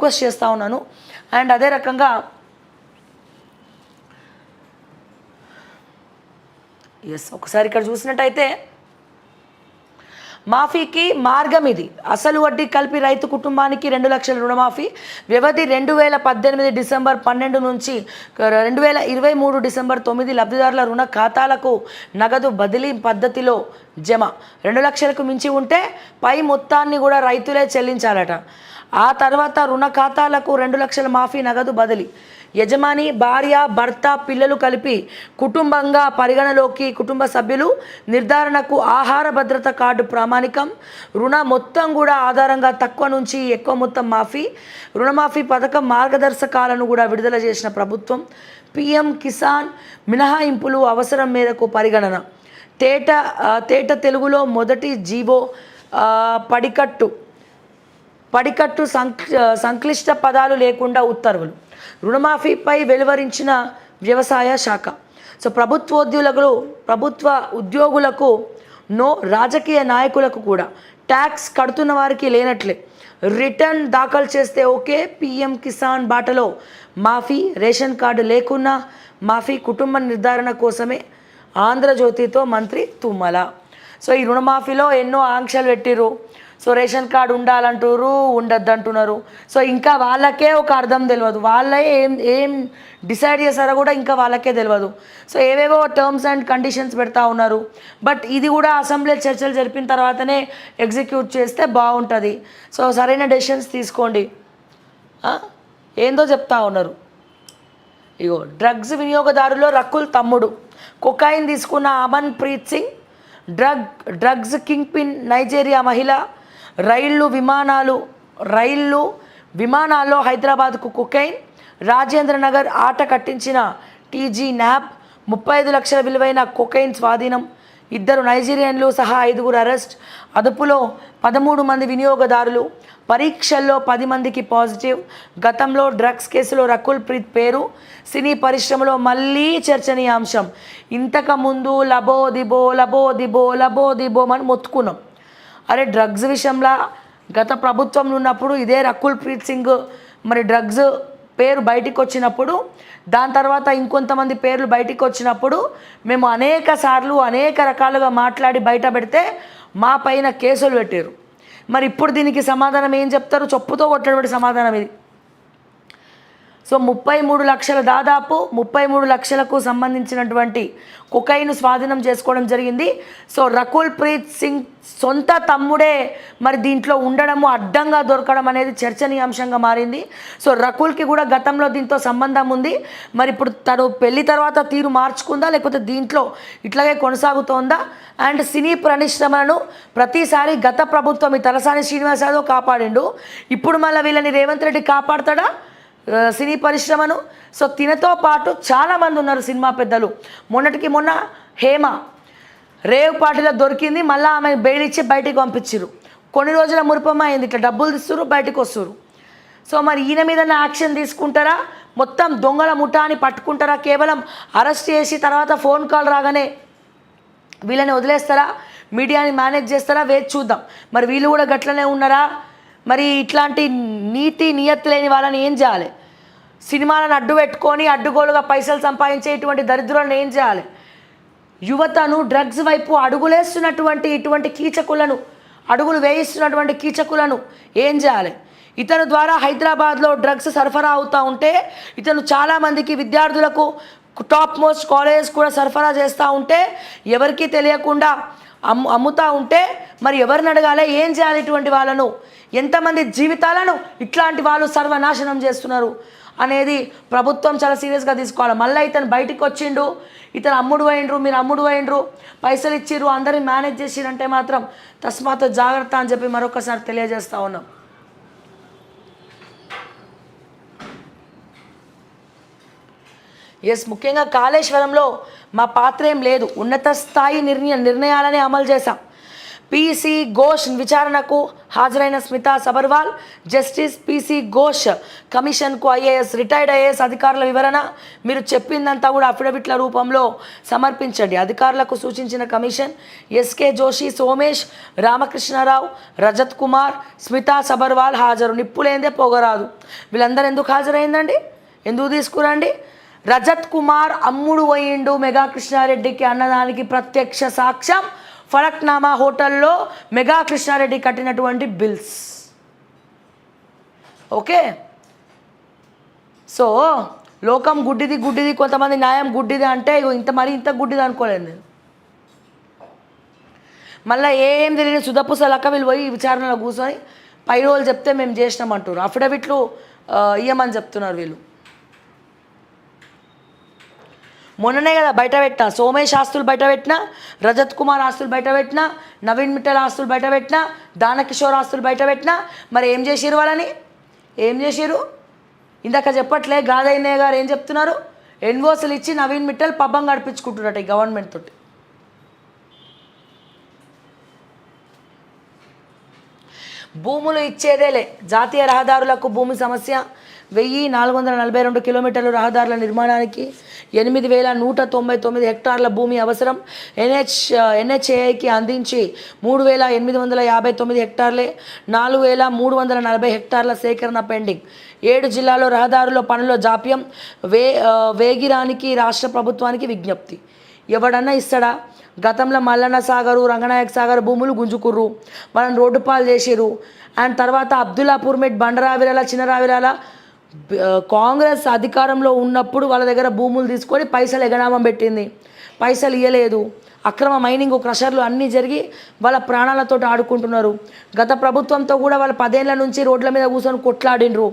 Request చేస్తూ ఉన్నాను. And అదే రకంగా ఒకసారి ఇక్కడ చూసినట్టయితే మాఫీకి మార్గం ఇది. అసలు వడ్డీ కలిపి రైతు కుటుంబానికి 2 లక్షల రుణమాఫీ. వ్యవధి 2018 డిసెంబర్ 12 నుంచి 2023 డిసెంబర్ 9 లబ్ధిదారుల రుణ ఖాతాలకు నగదు బదిలీ పద్ధతిలో జమ. 2 లక్షలకు మించి ఉంటే పై మొత్తాన్ని కూడా రైతులే చెల్లించాలట. ఆ తర్వాత రుణ ఖాతాలకు 2 లక్షల మాఫీ నగదు బదిలీ. యజమాని, భార్య, భర్త, పిల్లలు కలిపి కుటుంబంగా పరిగణలోకి కుటుంబ సభ్యులు నిర్ధారణకు ఆహార భద్రత కార్డు ప్రామాణికం. రుణ మొత్తం కూడా ఆధారంగా తక్కువ నుంచి ఎక్కువ మొత్తం మాఫీ. రుణమాఫీ పథకం మార్గదర్శకాలను కూడా విడుదల చేసిన ప్రభుత్వం. పిఎం కిసాన్ మినహాయింపులు అవసరం మేరకు పరిగణన. తేట తెలుగులో మొదటి జీవో పడికట్టు సంక్లిష్ట పదాలు లేకుండా ఉత్తర్వులు. రుణమాఫీపై వెలువరించిన వ్యవసాయ శాఖ. సో ప్రభుత్వ ఉద్యోగులకు నో, రాజకీయ నాయకులకు కూడా. ట్యాక్స్ కడుతున్న వారికి లేనట్లే. రిటర్న్ దాఖలు చేస్తే ఓకే. పిఎం కిసాన్ బాటలో మాఫీ. రేషన్ కార్డు లేకున్నా మాఫీ. కుటుంబ నిర్ధారణ కోసమే. ఆంధ్రజ్యోతితో మంత్రి తుమ్మల. సో ఈ రుణమాఫీలో ఎన్నో ఆంక్షలు పెట్టిర్రు. సో రేషన్ కార్డు ఉండాలంటారు, ఉండద్దు అంటున్నారు. సో ఇంకా వాళ్ళకే ఒక అర్థం తెలియదు. వాళ్ళే ఏం డిసైడ్ చేస్తారో కూడా ఇంకా వాళ్ళకే తెలియదు. సో ఏవేవో టర్మ్స్ అండ్ కండిషన్స్ పెడతా ఉన్నారు. బట్ ఇది కూడా అసెంబ్లీ చర్చలు జరిపిన తర్వాతనే ఎగ్జిక్యూట్ చేస్తే బాగుంటుంది. సో సరైన డెసిషన్స్ తీసుకోండి. ఏందో చెప్తా ఉన్నారు. ఇగో డ్రగ్స్ వినియోగదారులో రకుల్ తమ్ముడు. కొకాయిన్ తీసుకున్న Aman Preet Singh. Drugs king pin Nigeria మహిళ. రైళ్ళు విమానాల్లో హైదరాబాద్కు కొకైన్. రాజేంద్ర నగర్ ఆట కట్టించిన టీజీ న్యాబ్. 35 లక్షల విలువైన కొకైన్ స్వాధీనం. 2 నైజీరియన్లు సహా 5 అరెస్ట్. అదుపులో 13 మంది వినియోగదారులు. పరీక్షల్లో 10 మందికి పాజిటివ్. గతంలో డ్రగ్స్ కేసులో రకుల్ ప్రీత్ పేరు సినీ పరిశ్రమలో మళ్ళీ చర్చనీయాంశం. ఇంతకుముందు లబోదిబో అని మొత్తుకున్నాం. అరే డ్రగ్స్ విషయంలో గత ప్రభుత్వంలో ఉన్నప్పుడు ఇదే రకుల్ ప్రీత్ సింగ్ మరి డ్రగ్స్ పేరు బయటికి వచ్చినప్పుడు, దాని తర్వాత ఇంకొంతమంది పేర్లు బయటికి వచ్చినప్పుడు మేము అనేక రకాలుగా మాట్లాడి బయట పెడితే మా పైన కేసులు పెట్టారు. మరి ఇప్పుడు దీనికి సమాధానం ఏం చెప్తారు? చొప్పుతో కొట్టబడి సమాధానం ఇది. సో 33 లక్షల దాదాపు 33 లక్షలకు సంబంధించినటువంటి కొకైన్ స్వాధీనం చేసుకోవడం జరిగింది. సో రకుల్ ప్రీత్ సింగ్ సొంత తమ్ముడే మరి దీంట్లో ఉండడము, అడ్డంగా దొరకడం అనేది చర్చనీయాంశంగా మారింది. సో రకుల్కి కూడా గతంలో దీంతో సంబంధం ఉంది. మరి ఇప్పుడు తను పెళ్లి తర్వాత తీరు మార్చుకుందా, లేకపోతే దీంట్లో ఇట్లాగే కొనసాగుతోందా? అండ్ సినీ పరిశ్రమలను ప్రతిసారి గత ప్రభుత్వం ఈ తలసాని శ్రీనివాస్ యాదవ్ కాపాడిండు. ఇప్పుడు మళ్ళీ వీళ్ళని రేవంత్ రెడ్డి కాపాడుతాడా సినీ పరిశ్రమను? సో తినతో పాటు చాలామంది ఉన్నారు సినిమా పెద్దలు. మొన్న హేమ రేవ్ పార్టీలో దొరికింది, మళ్ళీ ఆమె బెయిల్ ఇచ్చి బయటికి పంపించారు. కొన్ని రోజుల మురుపమ్మ అయింది, ఇట్లా డబ్బులు తీస్తున్నారు, బయటకు వస్తారు. సో మరి ఈయన మీద యాక్షన్ తీసుకుంటారా? మొత్తం దొంగల ముఠాని పట్టుకుంటారా? కేవలం అరెస్ట్ చేసి తర్వాత ఫోన్ కాల్ రాగానే వీళ్ళని వదిలేస్తారా? మీడియాని మేనేజ్ చేస్తారా? వేచి చూద్దాం. మరి వీళ్ళు కూడా గట్లనే ఉన్నారా? మరి ఇట్లాంటి నియత్తి లేని వాళ్ళని ఏం చేయాలి? సినిమాలను అడ్డు పెట్టుకొని అడ్డుగోలుగా పైసలు సంపాదించే ఇటువంటి దరిద్రులను ఏం చేయాలి? యువతను డ్రగ్స్ వైపు ఇటువంటి అడుగులు వేయిస్తున్నటువంటి కీచకులను ఏం చేయాలి? ఇతను ద్వారా హైదరాబాద్లో డ్రగ్స్ సరఫరా అవుతూ ఉంటే ఇతను చాలామందికి విద్యార్థులకు టాప్ మోస్ట్ కాలేజెస్ కూడా సరఫరా చేస్తూ ఉంటే ఎవరికీ తెలియకుండా అమ్ముతూ ఉంటే మరి ఎవరిని అడగాలి? ఏం చేయాలి? ఇటువంటి వాళ్ళను ఎంతమంది జీవితాలను ఇట్లాంటి వాళ్ళు సర్వనాశనం చేస్తున్నారు అనేది ప్రభుత్వం చాలా సీరియస్గా తీసుకోవాలి. మళ్ళీ ఇతను బయటికి వచ్చిండు, ఇతను మీరు అమ్ముడు అయినరు, పైసలు ఇచ్చిర్రు, అందరిని మేనేజ్ చేసిరంటే మాత్రం తస్మాత్ జాగ్రత్త అని చెప్పి మరొకసారి తెలియజేస్తూ ఉన్నాం. ముఖ్యంగా కాళేశ్వరంలో మా పాత్ర ఏం లేదు, ఉన్నత స్థాయి నిర్ణయాలనే అమలు చేశాం. పీసీ ఘోష్ విచారణకు హాజరైన స్మితా సబర్వాల్, జస్టిస్ పిసి ఘోష్ కమిషన్కు రిటైర్డ్ ఐఏఎస్ అధికారుల వివరణ మీరు చెప్పిందంతా కూడా అఫిడవిట్ల రూపంలో సమర్పించండి. అధికారులకు సూచించిన కమిషన్ ఎస్కే జోషి, సోమేష్, రామకృష్ణారావు, రజత్ కుమార్, స్మితా సబర్వాల్ హాజరు. నిప్పులేందే పొగరాదు. వీళ్ళందరూ ఎందుకు హాజరైందండి? ఎందుకు తీసుకురండి? రజత్ కుమార్ అమ్ముడు పోయిండు మెగా కృష్ణారెడ్డికి అన్నదానికి ప్రత్యక్ష సాక్ష్యం ఫలక్నామా హోటల్లో మెగా కృష్ణారెడ్డి కట్టినటువంటి బిల్స్. ఓకే, సో లోకం గుడ్డిది కొంతమంది న్యాయం గుడ్డిది అంటే ఇంత గుడ్డిది అనుకోలేదు నేను. మళ్ళీ ఏం తెలియని సుధపుసలక్క వీళ్ళు పోయి విచారణలో కూర్చొని పై రోజులు చెప్తే మేము చేసినామంటారు. అఫిడవిట్లు ఇయ్యమని చెప్తున్నారు వీళ్ళు. మొన్ననే కదా బయట పెట్టినా, సోమేష్ ఆస్తులు బయట పెట్టినా, రజత్ కుమార్ ఆస్తులు బయట పెట్టినా, నవీన్ మిట్టల్ ఆస్తులు బయట పెట్టినా, దానకిషోర్ ఆస్తులు బయట పెట్టినా. మరి ఏం చేసిరు వాళ్ళని? ఏం చేసిరు? ఇందాక చెప్పట్లే గాదయ్య గారు ఏం చెప్తున్నారు? ఎన్ఓసీలు ఇచ్చి నవీన్ మిట్టల్ పబ్బం గడిపించుకుంటున్నట్టు ఈ గవర్నమెంట్ తోటి. భూములు ఇచ్చేదేలే. జాతీయ రహదారులకు భూమి సమస్య. 1442 కిలోమీటర్ల రహదారుల నిర్మాణానికి 8199 హెక్టార్ల భూమి అవసరం. ఎన్హెచ్ఏఐకి అందించి 3859 హెక్టార్లే. 4340 హెక్టార్ల సేకరణ పెండింగ్. 7 జిల్లాల్లో రహదారుల పనుల జాప్యం. వేగిరానికి రాష్ట్ర ప్రభుత్వానికి విజ్ఞప్తి. ఎవడన్నా ఇస్తాడా? గతంలో మల్లన్న సాగరు, రంగనాయక సాగర్ భూములు గుంజుకుర్రు, వాళ్ళని రోడ్డు పాలు చేసిర్రు. అండ్ తర్వాత అబ్దుల్లాపూర్ మెట్, బండరావిరాల, చిన్నరావిరాల కాంగ్రెస్ అధికారంలో ఉన్నప్పుడు వాళ్ళ దగ్గర భూములు తీసుకొని పైసలు ఎగనామం పెట్టింది. పైసలు ఇవ్వలేదు. అక్రమ మైనింగ్, క్రషర్లు అన్నీ జరిగి వాళ్ళ ప్రాణాలతో ఆడుకుంటున్నారు. గత ప్రభుత్వంతో కూడా వాళ్ళ 10 ఏళ్ల నుంచి రోడ్ల మీద కూర్చొని కొట్లాడినరు.